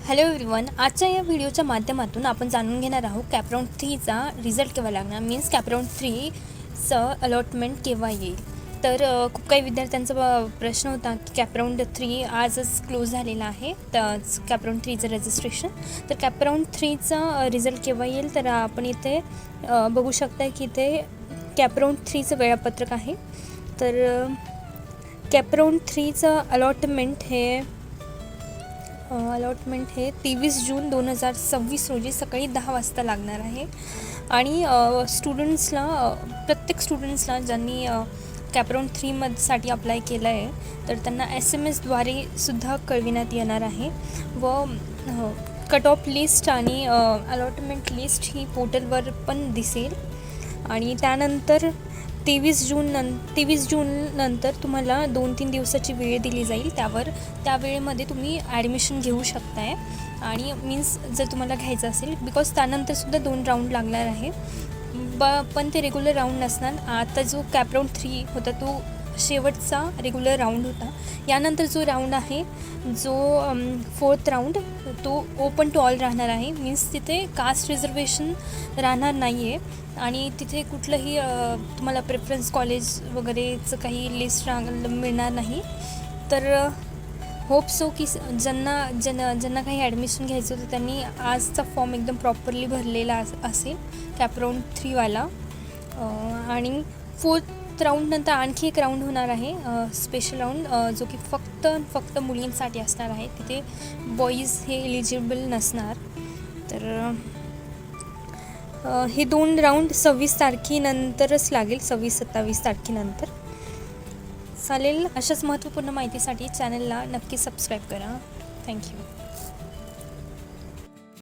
Hello everyone, आजच्या या व्हिडिओच्या माध्यमातून आपण जाणून घेणार आहोत कॅपराऊंड 3चा रिझल्ट केव्हा लागणार, मीन्स कॅपराऊंड 3चं अलॉटमेंट केव्हा येईल. तर खूप काही विद्यार्थ्यांचा प्रश्न होता की कॅपराऊंड 3 आजच क्लोज झालेला आहे, तर कॅपराऊंड 3चं रजिस्ट्रेशन. तर कॅपराऊंड 3चा रिझल्ट केव्हा येईल, तर आपण इथे बघू शकता की इथे कॅपराऊंड 3चं वेळापत्रक आहे. तर कॅपराऊंड 3चं अलॉटमेंट हे 23 जून 2026 रोजी सकाळी 10 वाजता लागणार आहे. आणि प्रत्येक स्टुडंट्सला ज्यांनी कॅपराऊंड 3साठी अप्लाय केलं आहे तर त्यांना SMS द्वारे सुद्धा कळविण्यात येणार आहे. व कट ऑफ लिस्ट आणि अलॉटमेंट लिस्ट ही पोर्टलवर पण दिसेल. आणि त्यानंतर 23 जून नंतर तुम्हाला 2-3 दिवसाची वेळ दिली जाईल. त्या वेळेमध्ये तुम्ही ॲडमिशन घेऊ शकताय. आणि मीन्स जर तुम्हाला घ्यायचं असेल, बिकॉज त्यानंतरसुद्धा 2 राऊंड लागणार आहे, पण ते रेग्युलर राऊंड नसणार. आता जो कॅपराऊंड 3 होता तो शेवटचा रेग्युलर राऊंड होता. यानंतर जो राऊंड आहे, जो 4th राऊंड, तो ओपन टू ऑल राहणार आहे. मीन्स तिथे कास्ट रिझर्वेशन राहणार नाही आहे. आणि तिथे कुठलंही तुम्हाला प्रेफरन्स कॉलेज वगैरेचं काही लिस्ट मिळणार नाही. तर होप सो की ज्यांना काही ॲडमिशन घ्यायचं होतं त्यांनी आजचा फॉर्म एकदम प्रॉपरली भरलेला असेल कॅपराऊंड 3वाला. आणि 4th राऊंडनंतर आणखी एक राऊंड होणार आहे, स्पेशल राऊंड, जो की फक्त मुलींसाठी असणार आहे. तिथे बॉईज हे एलिजिबल नसणार. तर हे 2 राऊंड 26 तारखेनंतरच लागेल, 26-27 तारखेनंतर. चालेल. अशाच महत्त्वपूर्ण माहितीसाठी चॅनलला नक्की सबस्क्राईब करा. थँक्यू.